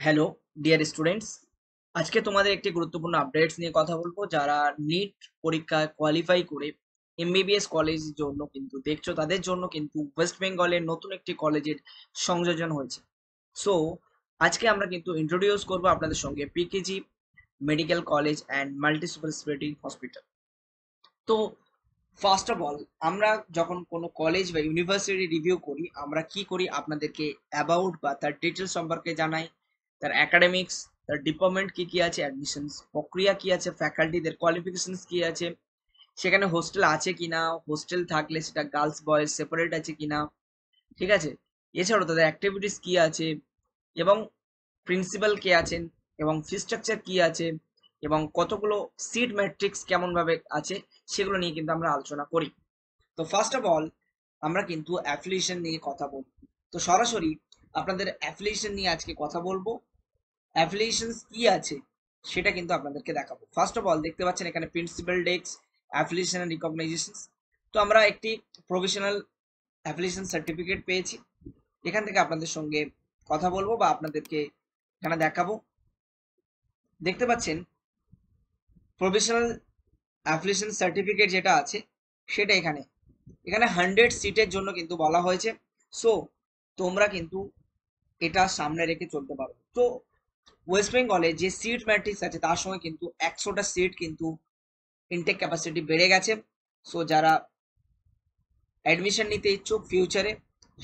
Hello dear students, আজকে তোমাদের একটি গুরুত্বপূর্ণ আপডেটস নিয়ে কথা বলবো। যারা নিট পরীক্ষায় কোয়ালিফাই করে এমবিবিএস কলেজের জন্য কিন্তু দেখছো, তাদের জন্য কিন্তু ওয়েস্ট বেঙ্গলের নতুন একটি কলেজের সংযোজন হয়েছে। সো আজকে আমরা কিন্তু ইন্ট্রোডিউস করবো আপনাদের সঙ্গে PKG medical college and multi super speciality hospital. তো ফার্স্ট অফ অল, আমরা যখন কোনো কলেজ বা ইউনিভার্সিটি রিভিউ করি, আমরা কি করি, আপনাদেরকে অ্যাবাউট বা তার ডিটেলস সম্পর্কে জানাই, তার একাডেমিক্স, তার ডিপার্টমেন্ট কি কি আছে, অ্যাডমিশনস প্রক্রিয়া কি আছে, ফ্যাকাল্টিদের কোয়ালিফিকেশনস কি আছে, সেখানে হোস্টেল আছে কিনা, হোস্টেল থাকলে সেটা গার্লস বয়েজ সেপারেট আছে কিনা, ঠিক আছে, এছাড়াও তাদের অ্যাক্টিভিটিস কি আছে, এবং প্রিন্সিপাল কে আছেন, এবং ফি স্ট্রাকচার কি আছে, এবং কতগুলো সিট ম্যাট্রিক্স কেমন ভাবে আছে, সেগুলো নিয়ে কিন্তু আমরা আলোচনা করি। তো ফার্স্ট অফ অল, আমরা কিন্তু অ্যাফিলিয়েশন নিয়ে কথা বলবো। তো সরাসরি আপনাদের অ্যাফিলিয়েশন নিয়ে আজকে কথা বলবো। অ্যাফিলিয়েশনস কি আছে সেটা কিন্তু আপনাদেরকে দেখাবো। ফার্স্ট অফ অল, দেখতে পাচ্ছেন এখানে প্রিন্সিপাল ডেস্ক, অ্যাফিলিয়েশন এন্ড রিকগনাইজেশনস। তো আমরা একটি প্রফেশনাল অ্যাফিলিয়েশন সার্টিফিকেট পেয়েছি। এখান থেকে আপনাদের সঙ্গে কথা বলবো বা আপনাদেরকে এখানে দেখাবো। দেখতে পাচ্ছেন প্রফেশনাল অ্যাফিলিয়েশন সার্টিফিকেট যেটা আছে সেটা এখানে এখানে 100 সিটের জন্য কিন্তু বলা হয়েছে। সো তোমরা কিন্তু এটা সামনে রেখে চলতে পারো। তো ওয়েস্ট বেঙ্গলে যে সিট ম্যাট্রিক্স আছে তার সঙ্গে কিন্তু 100টা সিট কিন্তু ইনটেক ক্যাপাসিটি বেড়ে গেছে। সো যারা অ্যাডমিশন নিতে ইচ্ছুক ফিউচারে,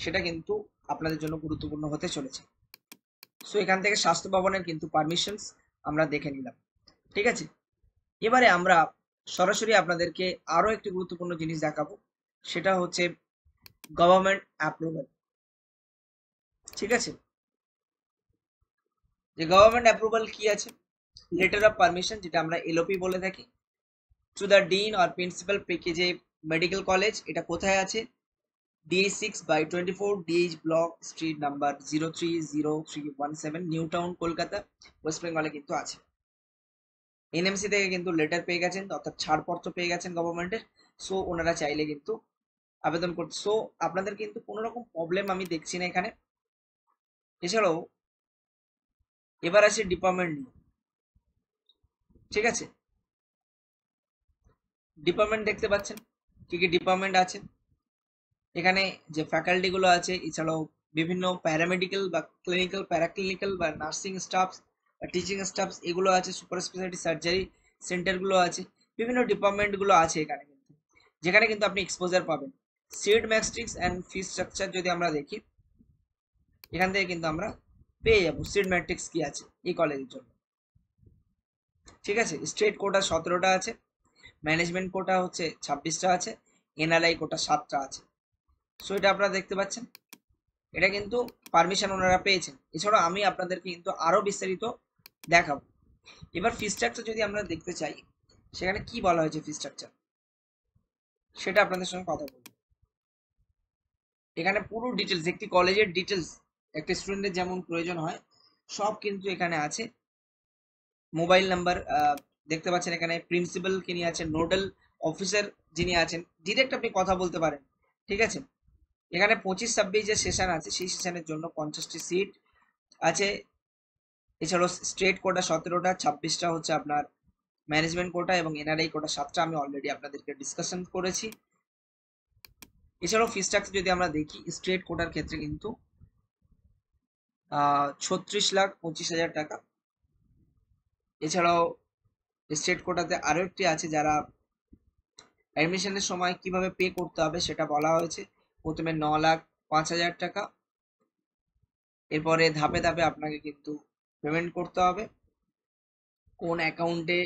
সেটা কিন্তু আপনাদের জন্য গুরুত্বপূর্ণ হতে চলেছে। সো এখান থেকে স্বাস্থ্য ভবনের কিন্তু পারমিশনস আমরা দেখে নিলাম, ঠিক আছে। এবারে আমরা সরাসরি আপনাদেরকে আরো একটি গুরুত্বপূর্ণ জিনিস দেখাবো, সেটা হচ্ছে গভর্নমেন্ট অ্যাপ্রুভাল, ঠিক আছে। যে গভর্নমেন্ট অ্যাপ্রুভাল কি আছে, লেটার অফ পারমিশন, যেটা আমরা এলওপি বলে থাকি, to the dean or principal PKJ medical college. এটা কোথায় আছে? DH6/24 DH block street number 030317 new town Kolkata, west বেঙ্গলে কিন্তু আছে। এনএমসি থেকে কিন্তু লেটার পেয়ে গেছেন, অর্থাৎ ছাড়পত্র পেয়ে গেছেন গভর্নমেন্টের। সো ওনারা চাইলে কিন্তু আবেদন করতে, সো আপনাদের কিন্তু কোনো রকম প্রবলেম আমি দেখছি না এখানে। এছাড়াও এবার আসি ডিপার্টমেন্ট নিয়ে, ঠিক আছে। ডিপার্টমেন্ট দেখতে পাচ্ছেন কি কি ডিপার্টমেন্ট আছে এখানে। যে ফ্যাকাল্টি গুলো আছে, এছাড়াও বিভিন্ন প্যারামেডিক্যাল বা ক্লিনিক্যাল, প্যারাক্লিনিক্যাল বা নার্সিং স্টাফস বা টিচিং স্টাফস, এগুলো আছে। সুপার স্পেশালিটি সার্জারি সেন্টার গুলো আছে, বিভিন্ন ডিপার্টমেন্ট গুলো আছে এখানে কিন্তু, যেখানে কিন্তু আপনি এক্সপোজার পাবেন। Seat matrix and fee structure যদি আমরা দেখি, এখান থেকে কিন্তু আমরা পেয়ে যাবো সিট ম্যাট্রিক্স কি আছে এই কলেজের জন্য, ঠিক আছে। স্টেট কোটা 17টা আছে, ম্যানেজমেন্ট কোটা হচ্ছে 26টা আছে, এনআরআই কোটা 7টা আছে। সো এটা আপনারা দেখতে পাচ্ছেন, এটা কিন্তু পারমিশন ওনারা পেয়েছেন। এছাড়াও আমি আপনাদেরকে কিন্তু আরো বিস্তারিত দেখাবো। এবার ফি স্ট্রাকচার যদি আমরা দেখতে চাই, সেখানে কি বলা হয়েছে ফি স্ট্রাকচার, সেটা আপনাদের সঙ্গে কথা বলবো। এখানে পুরো ডিটেলস, একটি কলেজের ডিটেলস একটা স্টুডেন্টের যেমন প্রয়োজন হয়, সব কিন্তু এখানে আছে। মোবাইল নাম্বার দেখতে পাচ্ছেন, এখানে প্রিন্সিপাল যিনি আছেন, নোডাল অফিসার যিনি আছেন, ডিরেক্ট আপনি কথা বলতে পারেন, ঠিক আছে। এখানে 25-26 যে সেশন আছে, সেই সেশনের জন্য 50টি সিট আছে। এছাড়াও স্টেট কোটা 17টা, 26টা হচ্ছে আপনার ম্যানেজমেন্ট কোটা, এবং এনআরআই কোটা 7টা আমি অলরেডি আপনাদেরকে ডিসকাশন করেছি। এছাড়াও ফি স্ট্রাকচার যদি আমরা দেখি, স্টেট কোটার ক্ষেত্রে কিন্তু 36,25,000 টাকা। এছাড়াও স্টেট কোটাতে আরো একটি আছে, যারা অ্যাডমিশনের সময় কিভাবে পে করতে হবে সেটা বলা হয়েছে। প্রথমে 9,05,000 টাকা, এরপরে ধাপে ধাপে আপনাকে কিন্তু পেমেন্ট করতে হবে। কোন অ্যাকাউন্টে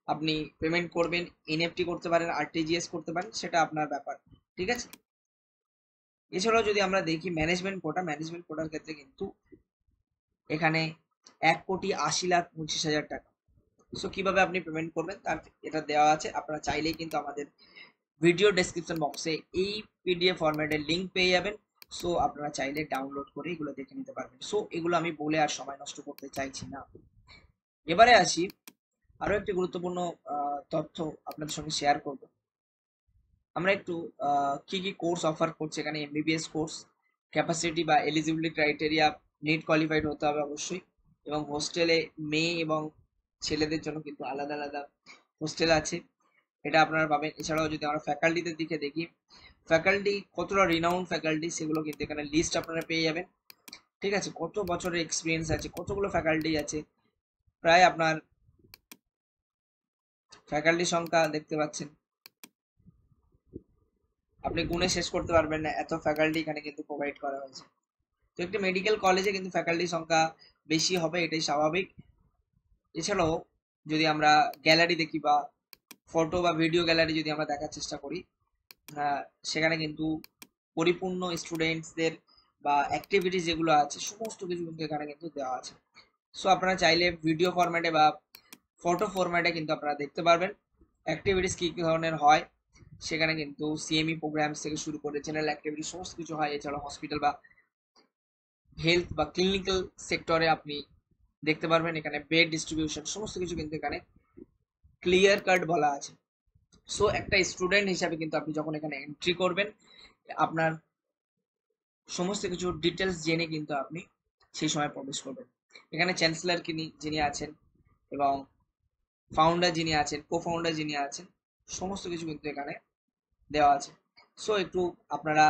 আপনি পেমেন্ট করবেন, এনএফটি করতে পারেন, আরটিজিএস করতে পারেন, সেটা আপনার ব্যাপার, ঠিক আছে। এছাড়াও যদি আমরা দেখি ম্যানেজমেন্ট কোটা, ম্যানেজমেন্ট কোটার ক্ষেত্রে কিন্তু এখানে 1,80,25,000 টাকা। সো কিভাবে আপনি পেমেন্ট করবেন তার এটা দেওয়া আছে। আপনারা চাইলেই কিন্তু আমাদের ভিডিও ডেসক্রিপশন বক্সে এই পিডিএফ ফরম্যাটের লিঙ্ক পেয়ে যাবেন। সো আপনারা চাইলে ডাউনলোড করে এগুলো দেখে নিতে পারবেন। সো এগুলো আমি বলে আর সময় নষ্ট করতে চাইছি না। এবারে আসি আরো একটি গুরুত্বপূর্ণ তথ্য আপনাদের সঙ্গে শেয়ার করব। আমরা একটু কি কি কোর্স অফার করছে এখানে। এমবিবিএস কোর্স, ক্যাপাসিটি বা এলিজিবিলিটি ক্রাইটেরিয়া, নিট কোয়ালিফাইড হতে হবে অবশ্যই। এবং হোস্টেলে মেয়ে এবং ছেলেদের জন্য কিন্তু আলাদা আলাদা হোস্টেল আছে, এটা আপনারা পাবেন। এছাড়াও যদি আমরা ফ্যাকাল্টিদের দিকে দেখি, ফ্যাকাল্টি কতটা রিনাউন্ড ফ্যাকাল্টি সেগুলো কিন্তু এখানে লিস্ট আপনারা পেয়ে যাবেন। ঠিক আছে, কত বছরের এক্সপিরিয়েন্স আছে, কতগুলো ফ্যাকাল্টি আছে, প্রায় আপনার ফ্যাকাল্টি সংখ্যা দেখতে পাচ্ছেন, আপনি গুণে শেষ করতে পারবেন না, এত ফ্যাকাল্টি এখানে কিন্তু প্রোভাইড করা হয়েছে। তো একটি মেডিকেল কলেজে কিন্তু ফ্যাকাল্টি সংখ্যা বেশি হবে, এটাই স্বাভাবিক। এছাড়াও যদি আমরা গ্যালারি দেখি বা ফটো বা ভিডিও গ্যালারি যদি আমরা দেখার চেষ্টা করি, সেখানে কিন্তু পরিপূর্ণ স্টুডেন্টসদের বা অ্যাক্টিভিটিস যেগুলো আছে সমস্ত কিছু কিন্তু এখানে কিন্তু দেওয়া আছে। সো আপনারা চাইলে ভিডিও ফরম্যাটে বা ফটো ফরম্যাটে কিন্তু আপনারা দেখতে পারবেন অ্যাক্টিভিটিস কী কী ধরনের হয়। সেখানে কিন্তু সিএমই প্রোগ্রামস থেকে শুরু করে জেনারেল অ্যাক্টিভিটি সমস্ত কিছু হয়। এছাড়া হসপিটাল বা হেলথ বা ক্লিনিক্যাল সেক্টরে আপনি দেখতে পারবেন এখানে বেড ডিস্ট্রিবিউশন সমস্ত কিছু কিন্তু এখানে ক্লিয়ার কাট বলা আছে। সো একটা স্টুডেন্ট হিসাবে কিন্তু আপনি যখন এখানে এন্ট্রি করবেন, আপনার সমস্ত কিছু ডিটেলস জেনে কিন্তু আপনি সেই সময় প্রবেশ করবেন। এখানে চ্যান্সেলর যিনি আছেন এবং ফাউন্ডার যিনি আছেন, কো ফাউন্ডার যিনি আছেন, সমস্ত কিছু কিন্তু এখানে দেওয়া আছে। সো একটু আপনারা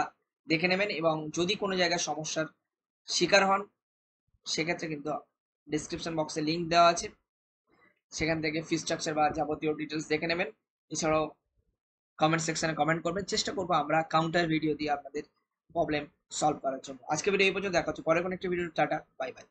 দেখে নেবেন, এবং যদি কোনো জায়গায় সমস্যার শিকার হন সেক্ষেত্রে কিন্তু ডিসক্রিপশন বক্সে লিঙ্ক দেওয়া আছে, সেখান থেকে ফি স্ট্রাকচার বা যাবতীয় ডিটেলস দেখে নেবেন। এছাড়াও কমেন্ট সেকশনে কমেন্ট করবেন, চেষ্টা করবো আমরা কাউন্টার ভিডিও দিয়ে আপনাদের প্রবলেম সলভ করার জন্য। আজকে ভিডিও এই পর্যন্ত, দেখা হচ্ছে পরে কোনো একটা ভিডিও। Tata, bye bye.